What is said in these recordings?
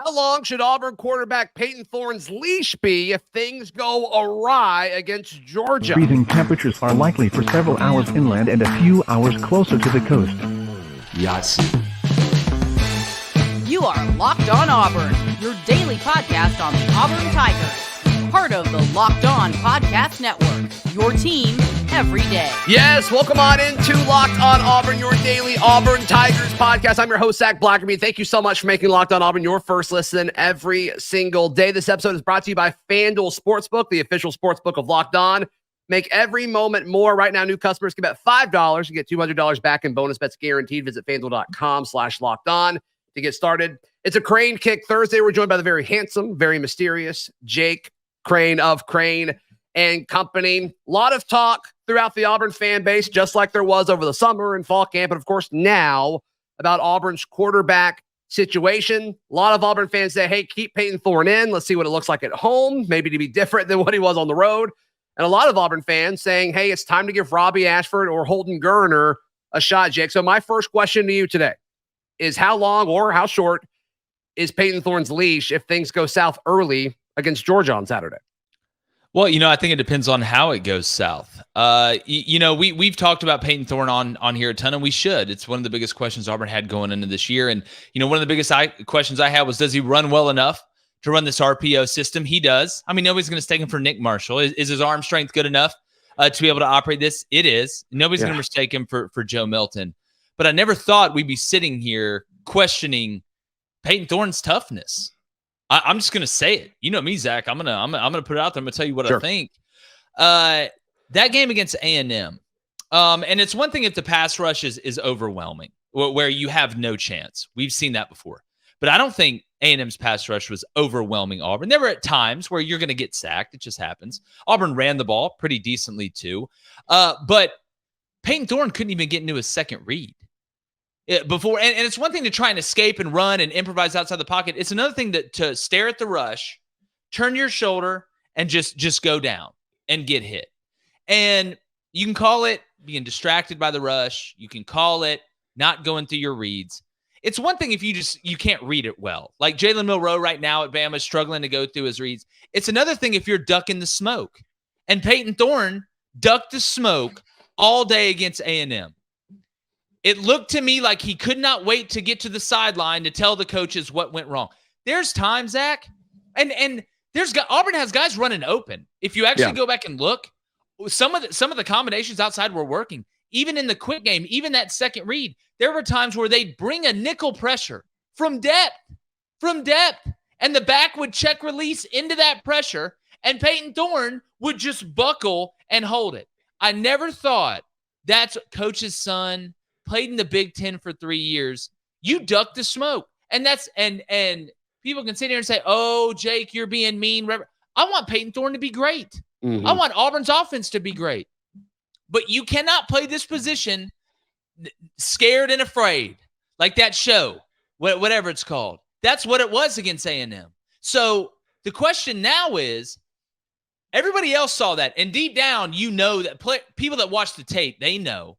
How long should Auburn quarterback Payton Thorne's leash be if things go awry against Georgia? Freezing temperatures are likely for several hours inland and a few hours closer to the coast. Yes. You are Locked On Auburn, your daily podcast on the Auburn Tigers. Part of the Locked On Podcast Network, your team every day. Yes, welcome on into Locked On Auburn, your daily Auburn Tigers podcast. I'm your host, Zac Blackerby. Thank you so much for making Locked On Auburn your first listen every single day. This episode is brought to you by FanDuel Sportsbook, the official sportsbook of Locked On. Make every moment more. Right now, new customers can bet $5 and get $200 back in bonus bets guaranteed. Visit FanDuel.com/lockedon to get started. It's a Crain Kick Thursday. We're joined by the very handsome, very mysterious Jake Crain of Crain and Company. A lot of talk throughout the Auburn fan base, just like there was over the summer and fall camp, and of course now about Auburn's quarterback situation. A lot of Auburn fans say, hey, keep Payton Thorne in. Let's see what it looks like at home, maybe to be different than what he was on the road. And a lot of Auburn fans saying, hey, it's time to give Robby, Ashford, or Holden Geriner a shot, Jake. So my first question to you today is how long or how short is Payton Thorne's leash if things go south early against Georgia on Saturday? Well, I think it depends on how it goes south. We've talked about Payton Thorne on here a ton, and we should. It's one of the biggest questions Auburn had going into this year. And, one of the biggest questions I had was, does he run well enough to run this RPO system? He does. I mean, nobody's going to mistake him for Nick Marshall. Is his arm strength good enough to be able to operate this? It is. Nobody's going to mistake him for Joe Milton. But I never thought we'd be sitting here questioning Payton Thorne's toughness. I'm just gonna say it. You know me, Zac. I'm gonna put it out there. I'm gonna tell you what I think. That game against A&M, and it's one thing if the pass rush is overwhelming, where you have no chance. We've seen that before, but I don't think A&M's pass rush was overwhelming Auburn. There were at times where you're gonna get sacked. It just happens. Auburn ran the ball pretty decently too, but Payton Thorne couldn't even get into his second read. Before, and it's one thing to try and escape and run and improvise outside the pocket. It's another thing to stare at the rush, turn your shoulder, and just go down and get hit. And you can call it being distracted by the rush. You can call it not going through your reads. It's one thing if you can't read it well. Like Jalen Milroe right now at Bama is struggling to go through his reads. It's another thing if you're ducking the smoke. And Payton Thorne ducked the smoke all day against A&M. It looked to me like he could not wait to get to the sideline to tell the coaches what went wrong. There's times, Zac, and Auburn has guys running open. If you actually go back and look, some of the combinations outside were working. Even in the quick game, even that second read, there were times where they'd bring a nickel pressure from depth, and the back would check release into that pressure, and Payton Thorne would just buckle and hold it. I never thought that's coach's son. Played in the Big Ten for 3 years. You duck the smoke. And and people can sit here and say, oh, Jake, you're being mean. I want Payton Thorne to be great. Mm-hmm. I want Auburn's offense to be great. But you cannot play this position scared and afraid, like that show, whatever it's called. That's what it was against A&M. So the question now is, everybody else saw that. And deep down, that people that watch the tape, they know.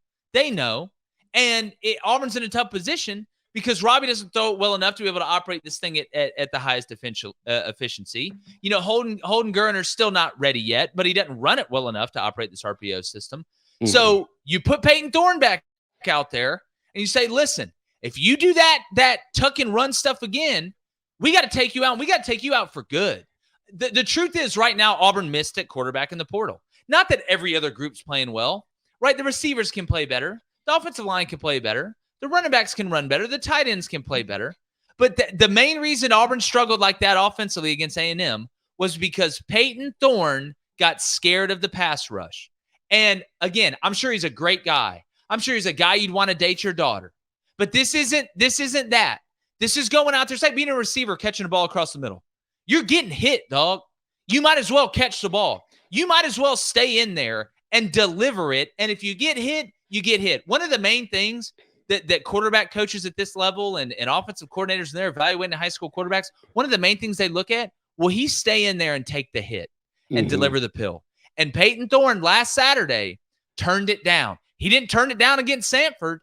And Auburn's in a tough position because Robby doesn't throw it well enough to be able to operate this thing at the highest efficiency. Holden Geriner's still not ready yet, but he doesn't run it well enough to operate this RPO system. Mm-hmm. So you put Payton Thorne back out there and you say, listen, if you do that tuck and run stuff again, we got to take you out, and we got to take you out for good. The truth is right now Auburn missed at quarterback in the portal. Not that every other group's playing well, right? The receivers can play better. The offensive line can play better. The running backs can run better. The tight ends can play better. But the main reason Auburn struggled like that offensively against A&M was because Payton Thorne got scared of the pass rush. And again, I'm sure he's a great guy. I'm sure he's a guy you'd want to date your daughter. But this isn't that. This is going out there. It's like being a receiver catching a ball across the middle. You're getting hit, dog. You might as well catch the ball. You might as well stay in there and deliver it. And if you get hit, you get hit. One of the main things that quarterback coaches at this level and offensive coordinators, and they're evaluating high school quarterbacks, one of the main things they look at, will he stay in there and take the hit and deliver the pill? And Payton Thorne last Saturday turned it down. He didn't turn it down against Samford.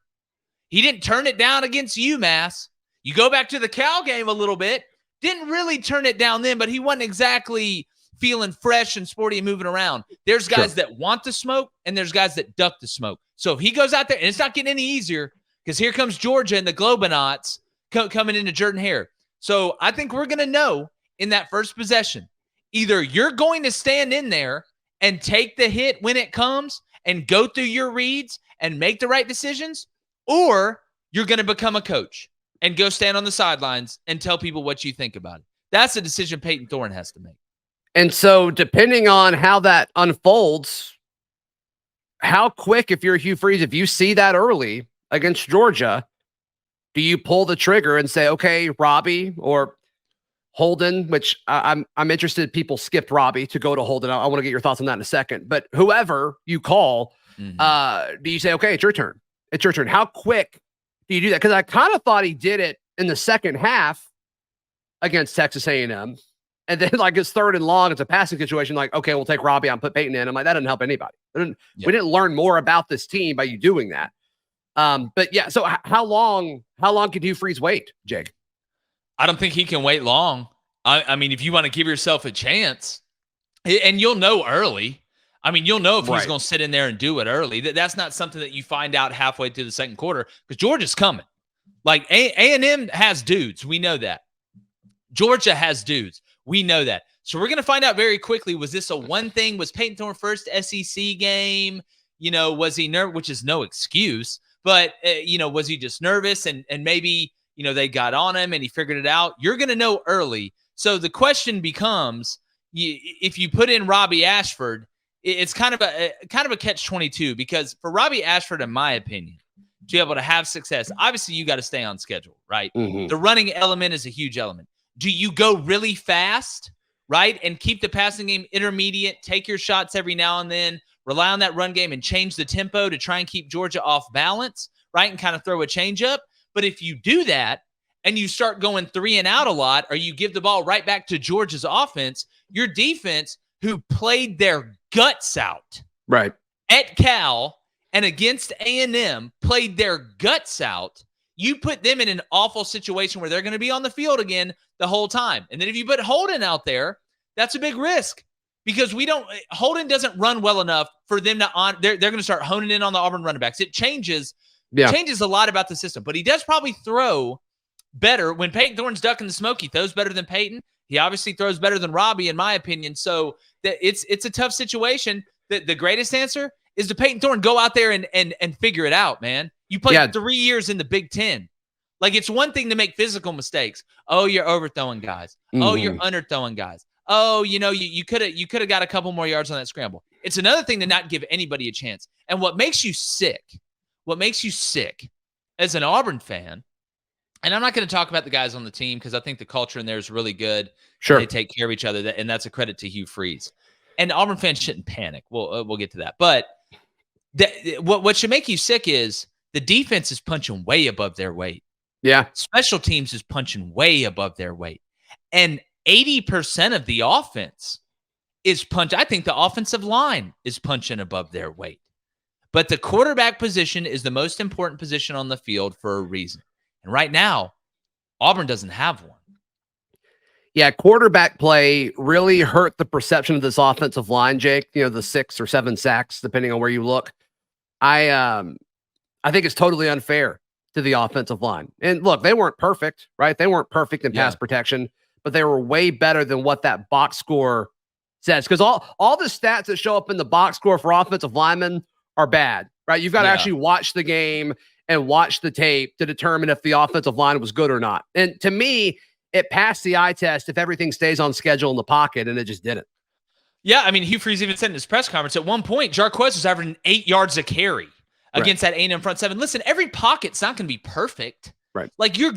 He didn't turn it down against UMass. You go back to the Cal game a little bit, Didn't really turn it down then, but he wasn't exactly feeling fresh and sporty and moving around. There's guys that want the smoke, and there's guys that duck the smoke. So if he goes out there, and it's not getting any easier because here comes Georgia and the Globonauts coming into Jordan-Hare. So I think we're going to know in that first possession, either you're going to stand in there and take the hit when it comes and go through your reads and make the right decisions, or you're going to become a coach and go stand on the sidelines and tell people what you think about it. That's a decision Payton Thorne has to make. And so depending on how that unfolds, how quick, if you're Hugh Freeze, if you see that early against Georgia, do you pull the trigger and say, okay, Robby or Holden, which I'm interested, people skipped Robby to go to Holden. I want to get your thoughts on that in a second. But whoever you call, do you say, okay, it's your turn? It's your turn. How quick do you do that? Because I kind of thought he did it in the second half against Texas A&M. And then like his third and long, it's a passing situation. Like, okay, we'll take Robby and put Payton in. I'm like, that doesn't help anybody. We didn't learn more about this team by you doing that. But yeah, so how long could Hugh Freeze wait, Jake? I don't think he can wait long. I mean, if you want to give yourself a chance, and you'll know early. I mean, you'll know if he's going to sit in there and do it early. That's not something that you find out halfway through the second quarter because Georgia's coming. Like A&M has dudes. We know that. Georgia has dudes. We know that. So we're going to find out very quickly, was this a one thing? Was Payton Thorne first SEC game? Was he nervous, which is no excuse, but, was he just nervous and maybe, they got on him and he figured it out? You're going to know early. So the question becomes, if you put in Robby Ashford, it's kind of a catch-22 because for Robby Ashford, in my opinion, to be able to have success, obviously you got to stay on schedule, right? Mm-hmm. The running element is a huge element. Do you go really fast, right, and keep the passing game intermediate, take your shots every now and then, rely on that run game and change the tempo to try and keep Georgia off balance, right, and kind of throw a change up? But if you do that and you start going 3 and out a lot, or you give the ball right back to Georgia's offense, your defense, who played their guts out right at Cal and against A&M, played their guts out, you put them in an awful situation where they're going to be on the field again the whole time. And then if you put Holden out there, that's a big risk because Holden doesn't run well enough for them to they're going to start honing in on the Auburn running backs. It changes a lot about the system, but he does probably throw better. When Payton Thorne's ducking the smoke, he throws better than Payton. He obviously throws better than Robby, in my opinion. So it's a tough situation. The greatest answer is to Payton Thorne go out there and figure it out, man. You played 3 years in the Big Ten. Like, it's one thing to make physical mistakes. Oh, you're overthrowing guys. Mm-hmm. Oh, you're underthrowing guys. Oh, you could have got a couple more yards on that scramble. It's another thing to not give anybody a chance. And what makes you sick as an Auburn fan, and I'm not going to talk about the guys on the team because I think the culture in there is really good. Sure. They take care of each other, and that's a credit to Hugh Freeze. And Auburn fans shouldn't panic. We'll get to that. But what should make you sick is the defense is punching way above their weight. Yeah. Special teams is punching way above their weight. And 80% of the offense is punching. I think the offensive line is punching above their weight. But the quarterback position is the most important position on the field for a reason. And right now, Auburn doesn't have one. Yeah, quarterback play really hurt the perception of this offensive line, Jake. The 6 or 7 sacks, depending on where you look. I think it's totally unfair to the offensive line. And look, they weren't perfect, right? They weren't perfect in pass protection, but they were way better than what that box score says. Because all the stats that show up in the box score for offensive linemen are bad, right? You've got to actually watch the game and watch the tape to determine if the offensive line was good or not. And to me, it passed the eye test if everything stays on schedule in the pocket, and it just didn't. Yeah, I mean, Hugh Freeze even said in his press conference, at one point, Jarquez was averaging 8 yards a carry against that A&M front seven. Listen, every pocket's not going to be perfect. Right. Like, there's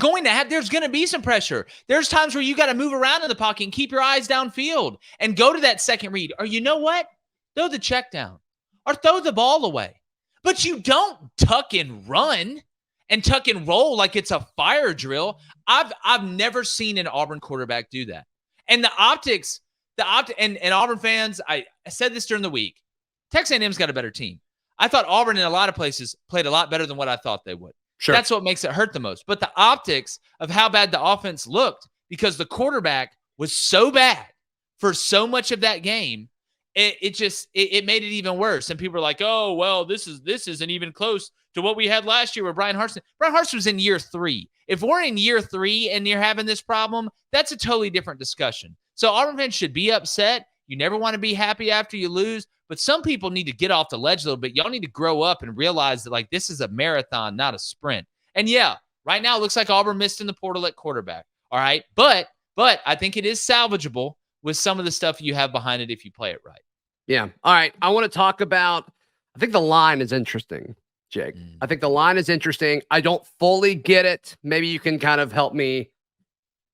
going to be some pressure. There's times where you got to move around in the pocket and keep your eyes downfield and go to that second read. Or you know what? Throw the check down or throw the ball away. But you don't tuck and run and tuck and roll like it's a fire drill. I've never seen an Auburn quarterback do that. And the optics, and Auburn fans, I said this during the week, Texas A&M's got a better team. I thought Auburn in a lot of places played a lot better than what I thought they would. Sure. That's what makes it hurt the most. But the optics of how bad the offense looked because the quarterback was so bad for so much of that game. It made it even worse. And people are like, oh, well, this isn't even close to what we had last year with Brian Harsin. Brian Harsin was in year 3. If we're in year 3 and you're having this problem, that's a totally different discussion. So Auburn fans should be upset. You never want to be happy after you lose, but some people need to get off the ledge a little bit. Y'all need to grow up and realize that, like, this is a marathon, not a sprint. And yeah, right now it looks like Auburn missed in the portal at quarterback. All right. But I think it is salvageable with some of the stuff you have behind it if you play it right. Yeah. All right. I want to talk about, I think the line is interesting, Jake. I think the line is interesting. I don't fully get it. Maybe you can kind of help me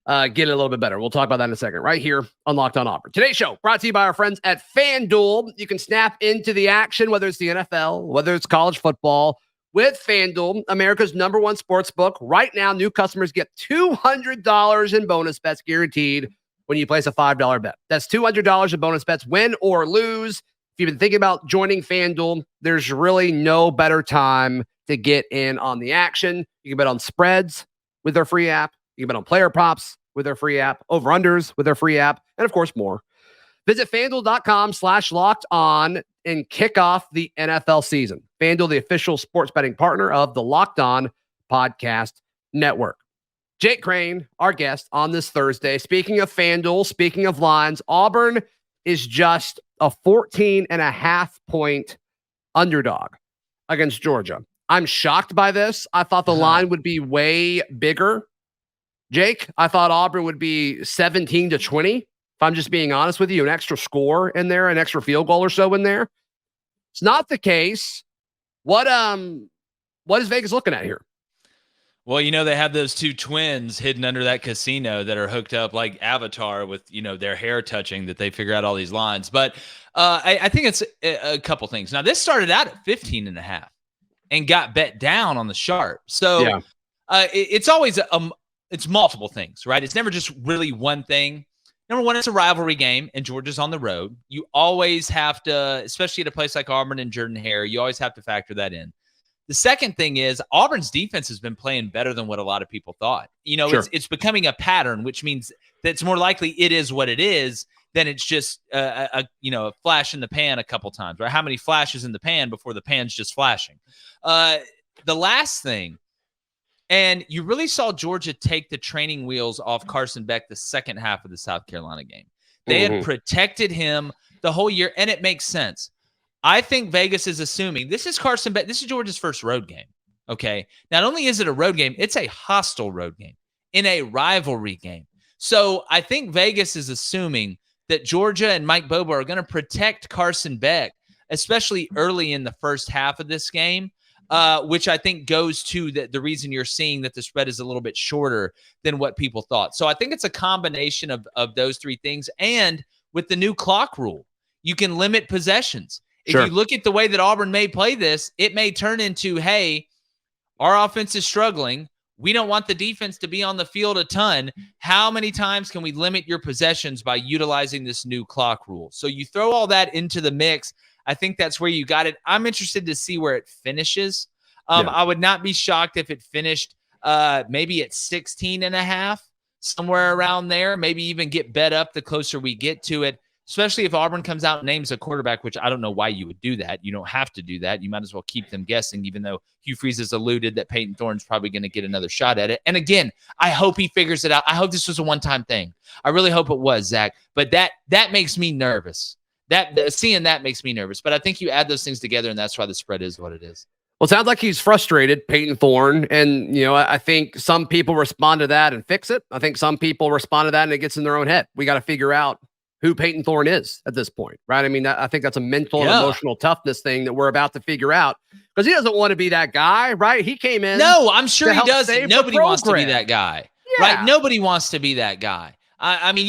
get it a little bit better. We'll talk about that in a second, right here on Locked On Auburn. Today's show brought to you by our friends at FanDuel. You can snap into the action, whether it's the NFL, whether it's college football, with FanDuel, America's #1 sports book. Right now, new customers get $200 in bonus bets guaranteed when you place a $5 bet. That's $200 in bonus bets, win or lose. If you've been thinking about joining FanDuel, there's really no better time to get in on the action. You can bet on spreads with their free app. You can bet on player props with their free app, over-unders with their free app, and of course more. Visit FanDuel.com/LockedOn and kick off the NFL season. FanDuel, the official sports betting partner of the Locked On Podcast Network. Jake Crain, our guest on this Thursday. Speaking of FanDuel, speaking of lines, Auburn is just a 14.5-point underdog against Georgia. I'm shocked by this. I thought the line would be way bigger. Jake, I thought Auburn would be 17-20. If I'm just being honest with you, an extra score in there, an extra field goal or so in there. It's not the case. What is Vegas looking at here? Well, they have those two twins hidden under that casino that are hooked up like Avatar with, their hair touching, that they figure out all these lines. But I think it's a couple things. Now, this started out at 15.5 and got bet down on the sharp. So it's always it's multiple things, right? It's never just really one thing. Number one, it's a rivalry game, and Georgia's on the road. You always have to, especially at a place like Auburn and Jordan-Hare, you always have to factor that in. The second thing is Auburn's defense has been playing better than what a lot of people thought. Sure. It's becoming a pattern, which means that it's more likely it is what it is than it's just a flash in the pan a couple times, right? How many flashes in the pan before the pan's just flashing? The last thing, and you really saw Georgia take the training wheels off Carson Beck the second half of the South Carolina game. They had protected him the whole year, and it makes sense. I think Vegas is assuming this is Carson Beck. This is Georgia's first road game. Okay. Not only is it a road game, it's a hostile road game in a rivalry game. So I think Vegas is assuming that Georgia and Mike Bobo are going to protect Carson Beck, especially early in the first half of this game, which I think goes to the reason you're seeing that the spread is a little bit shorter than what people thought. So I think it's a combination of those three things. And with the new clock rule, you can limit possessions. If you look at the way that Auburn may play this, it may turn into, hey, our offense is struggling. We don't want the defense to be on the field a ton. How many times can we limit your possessions by utilizing this new clock rule? So you throw all that into the mix. I think that's where you got it. I'm interested to see where it finishes. I would not be shocked if it finished maybe at 16.5, somewhere around there, maybe even get bet up the closer we get to it. Especially if Auburn comes out and names a quarterback, which I don't know why you would do that. You don't have to do that. You might as well keep them guessing, even though Hugh Freeze has alluded that Payton Thorne's probably going to get another shot at it. And again, I hope he figures it out. I hope this was a one-time thing. I really hope it was, Zach. But that makes me nervous. Seeing that makes me nervous. But I think you add those things together, and that's why the spread is what it is. Well, it sounds like he's frustrated, Payton Thorne. And, I think some people respond to that and fix it. I think some people respond to that and it gets in their own head. We got to figure out who Payton Thorne is at this point, right? I mean, I think that's a mental and emotional toughness thing that we're about to figure out, because he doesn't want to be that guy, right? He came in. No, I'm sure he doesn't. Nobody wants to be that guy, right? Nobody wants to be that guy. I mean,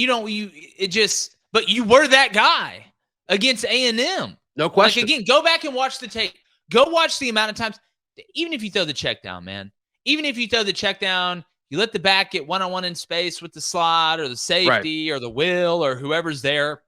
but you were that guy against A&M. No question. Like, again, go back and watch the tape. Go watch the amount of times, even if you throw the check down, man, even if you throw the check down, you let the back get one-on-one in space with the slot or the safety or the will or whoever's there.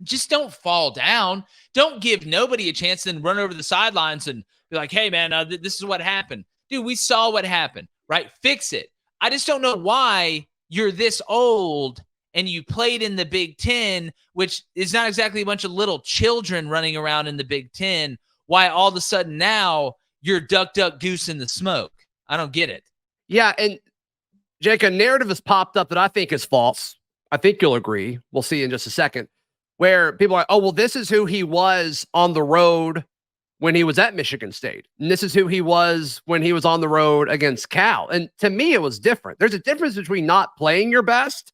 Just don't fall down. Don't give nobody a chance and then run over the sidelines and be like, hey, man, this is what happened. Dude, we saw what happened, right? Fix it. I just don't know why you're this old and you played in the Big Ten, which is not exactly a bunch of little children running around in the Big Ten, why all of a sudden now you're duck, goose in the smoke? I don't get it. Yeah, and Jake, a narrative has popped up that I think is false. I think you'll agree. We'll see in just a second. Where people are like, oh, well, this is who he was on the road when he was at Michigan State. And this is who he was when he was on the road against Cal. And to me, it was different. There's a difference between not playing your best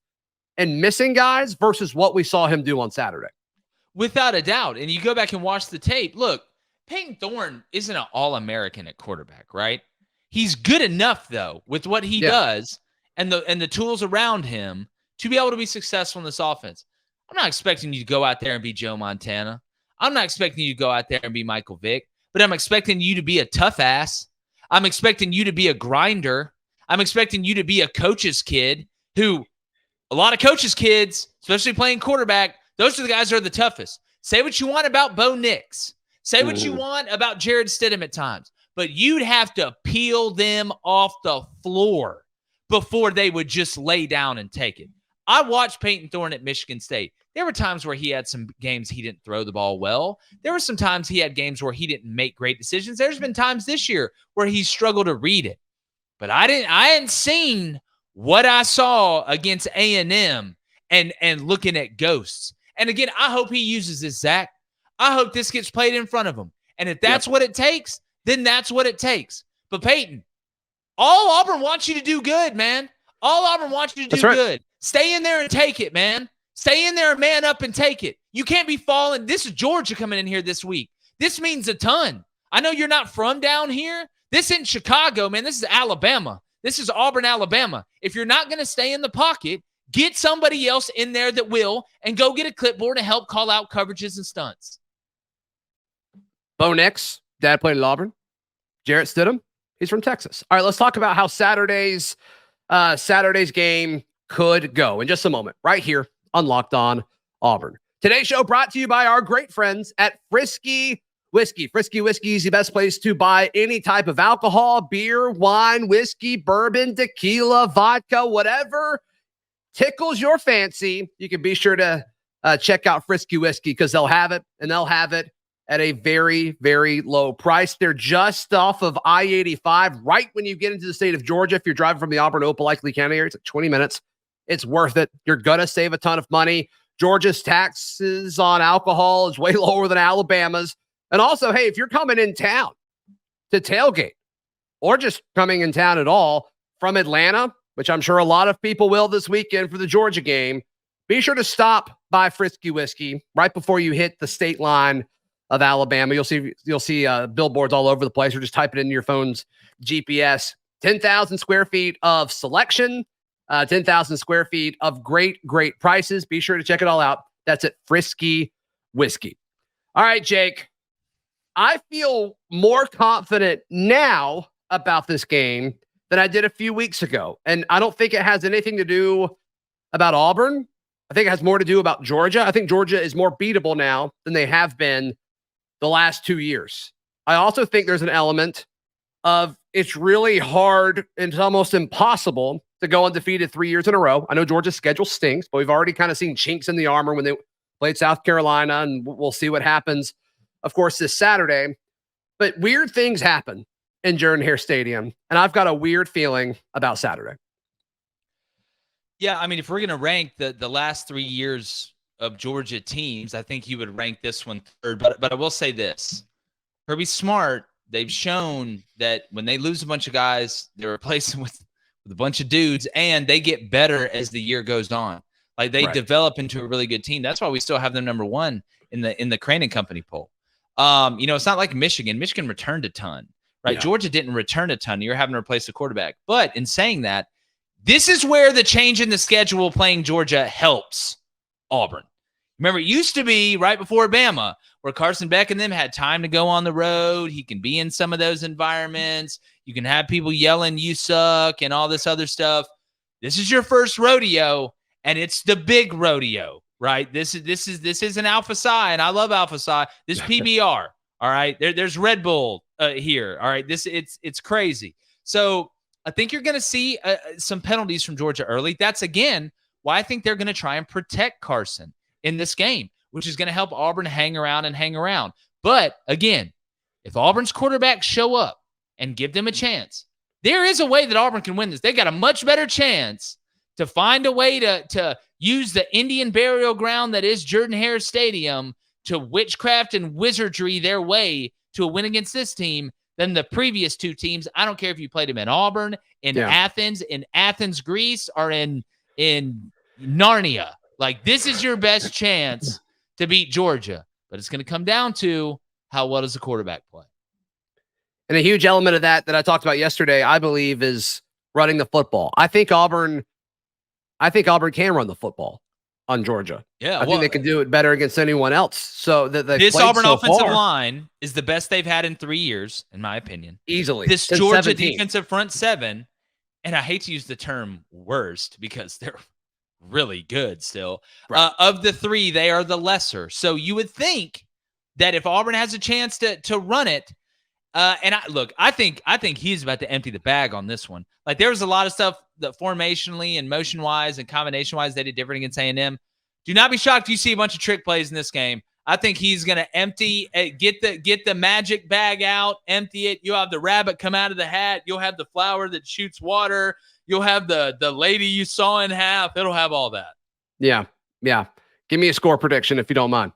and missing guys versus what we saw him do on Saturday. Without a doubt. And you go back and watch the tape. Look, Payton Thorne isn't an All-American at quarterback, right? He's good enough, though, with what he does and the tools around him to be able to be successful in this offense. I'm not expecting you to go out there and be Joe Montana. I'm not expecting you to go out there and be Michael Vick, but I'm expecting you to be a tough ass. I'm expecting you to be a grinder. I'm expecting you to be a coach's kid who a lot of coaches' kids, especially playing quarterback, those are the guys that are the toughest. Say what you want about Bo Nix. Say what you want about Jared Stidham at times, but you'd have to peel them off the floor before they would just lay down and take it. I watched Payton Thorne at Michigan State. There were times where he had some games he didn't throw the ball well. There were some times he had games where he didn't make great decisions. There's been times this year where he struggled to read it. But I hadn't seen what I saw against A&M and looking at ghosts. And again, I hope he uses this, Zac. I hope this gets played in front of him. And if that's what it takes, then that's what it takes. But Payton, all Auburn wants you to do good, man. All Auburn wants you to do good. Stay in there and take it, man. Stay in there and man up and take it. You can't be falling. This is Georgia coming in here this week. This means a ton. I know you're not from down here. This isn't Chicago, man. This is Alabama. This is Auburn, Alabama. If you're not going to stay in the pocket, get somebody else in there that will, and go get a clipboard and help call out coverages and stunts. Bo Nix, dad played at Auburn. Jarrett Stidham, he's from Texas. All right, let's talk about how Saturday's game could go in just a moment, right here on Locked On Auburn. Today's show brought to you by our great friends at Frisky Whiskey. Frisky Whiskey is the best place to buy any type of alcohol, beer, wine, whiskey, bourbon, tequila, vodka, whatever tickles your fancy. You can be sure to check out Frisky Whiskey because they'll have it, and they'll have it at a very, very low price. They're just off of I-85, right when you get into the state of Georgia. If you're driving from the Auburn, Opelika County area, it's like 20 minutes. It's worth it. You're going to save a ton of money. Georgia's taxes on alcohol is way lower than Alabama's. And also, hey, if you're coming in town to tailgate or just coming in town at all from Atlanta, which I'm sure a lot of people will this weekend for the Georgia game, be sure to stop by Frisky Whiskey right before you hit the state line of Alabama. You'll see billboards all over the place, or just type it into your phone's GPS. 10,000 square feet of selection, 10,000 square feet of great prices. Be sure to check it all out. That's at Frisky Whiskey. All right, Jake. I feel more confident now about this game than I did a few weeks ago. And I don't think it has anything to do about Auburn. I think it has more to do about Georgia. I think Georgia is more beatable now than they have been the last 2 years. I also think there's an element of it's really hard and it's almost impossible to go undefeated 3 years in a row. I know Georgia's schedule stinks, but we've already kind of seen chinks in the armor when they played South Carolina, and we'll see what happens, of course, this Saturday. But weird things happen in Jordan-Hare Stadium, and I've got a weird feeling about Saturday. Yeah, I mean, if we're going to rank the last 3 years of Georgia teams, I think you would rank this one third. But I will say this. Kirby Smart, they've shown that when they lose a bunch of guys, they replace them with a bunch of dudes, and they get better as the year goes on. Like, they develop into a really good team. That's why we still have them number one in the Crain and Company poll. It's not like Michigan. Michigan returned a ton, right? Yeah. Georgia didn't return a ton. You're having to replace the quarterback. But in saying that, this is where the change in the schedule playing Georgia helps Auburn. Remember, it used to be right before Bama, where Carson Beck and them had time to go on the road. He can be in some of those environments. You can have people yelling, "You suck," and all this other stuff. This is your first rodeo, and it's the big rodeo, right? This is an Alpha Psi, and I love Alpha Psi. This PBR, all right? There's Red Bull here, all right? It's crazy. So I think you're going to see some penalties from Georgia early. That's, again, why I think they're going to try and protect Carson in this game, which is going to help Auburn hang around. But, again, if Auburn's quarterbacks show up and give them a chance, there is a way that Auburn can win this. They got a much better chance to find a way to use the Indian burial ground that is Jordan-Hare Stadium to witchcraft and wizardry their way to a win against this team than the previous two teams. I don't care if you played them in Auburn, in Athens, Greece, or in Narnia. Like, this is your best chance to beat Georgia. But it's going to come down to how well does the quarterback play. And a huge element of that I talked about yesterday, I believe, is running the football. I think Auburn can run the football on Georgia. Yeah, I think they can do it better against anyone else. So this Auburn offensive line is the best they've had in 3 years, in my opinion. Easily. This Georgia defensive front seven, and I hate to use the term worst because they're really good still. Right. Of the three, they are the lesser. So you would think that if Auburn has a chance to run it, I think he's about to empty the bag on this one. Like, there was a lot of stuff that formationally and motion-wise and combination-wise they did different against A&M. Do not be shocked if you see a bunch of trick plays in this game. I think he's going to empty, get the magic bag out, empty it. You'll have the rabbit come out of the hat. You'll have the flower that shoots water. You'll have the lady you saw in half. It'll have all that. Yeah. Give me a score prediction if you don't mind.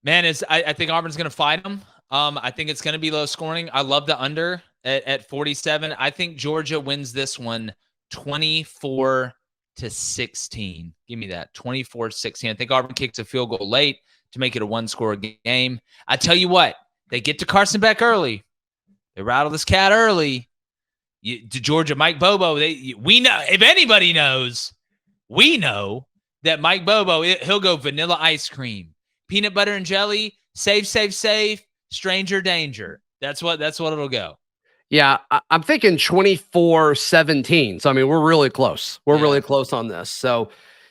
Man, I think Auburn's going to fight them. I think it's going to be low scoring. I love the under at 47. I think Georgia wins this one 24-16. Give me that 24-16. I think Auburn kicks a field goal late to make it a one-score game. I tell you what, they get to Carson Beck early. They rattle this cat early. To Georgia, Mike Bobo. We know, if anybody knows, we know that Mike Bobo, he'll go vanilla ice cream, peanut butter and jelly, safe. Stranger danger. That's what it'll go. Yeah, I'm thinking 24-17. So, I mean, we're really close. We're really close on this. So,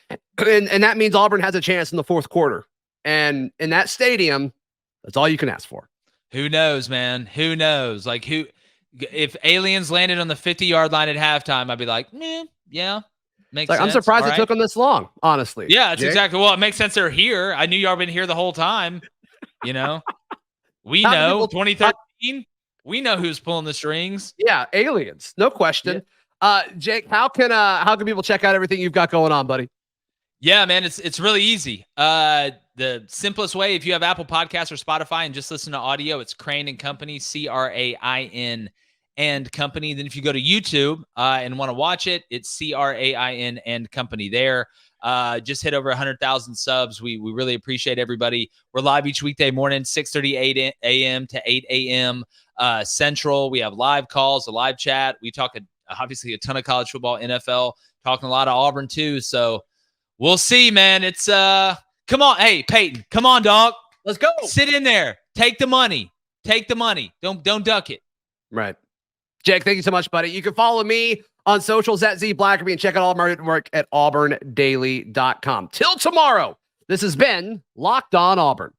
and that means Auburn has a chance in the fourth quarter. And in that stadium, that's all you can ask for. Who knows, man? Who knows? Like, if aliens landed on the 50-yard line at halftime, I'd be like, yeah, makes sense. I'm surprised it took them this long, honestly. Yeah, it's exactly. Well, it makes sense they're here. I knew y'all been here the whole time, you know? We know 2013. We know who's pulling the strings. Yeah, aliens, no question. Yeah. Jake, how can people check out everything you've got going on, buddy? Yeah, man, it's really easy. The simplest way, if you have Apple Podcasts or Spotify and just listen to audio, it's Crain and Company, Crain and Company. Then if you go to YouTube and want to watch it, it's Crain and Company there. Just hit over 100,000 subs. We really appreciate everybody. We're live each weekday morning, 6:30 a.m. to 8 a.m. Central. We have live calls, a live chat. We talk obviously a ton of college football, NFL, talking a lot of Auburn too. So we'll see, man. It's come on. Hey, Payton, come on, dog. Let's go. Sit in there. Take the money. Don't duck it. Right. Jake, thank you so much, buddy. You can follow me on socials at Z Blackerby and check out all my written work at auburndaily.com. Till tomorrow, this has been Locked On Auburn.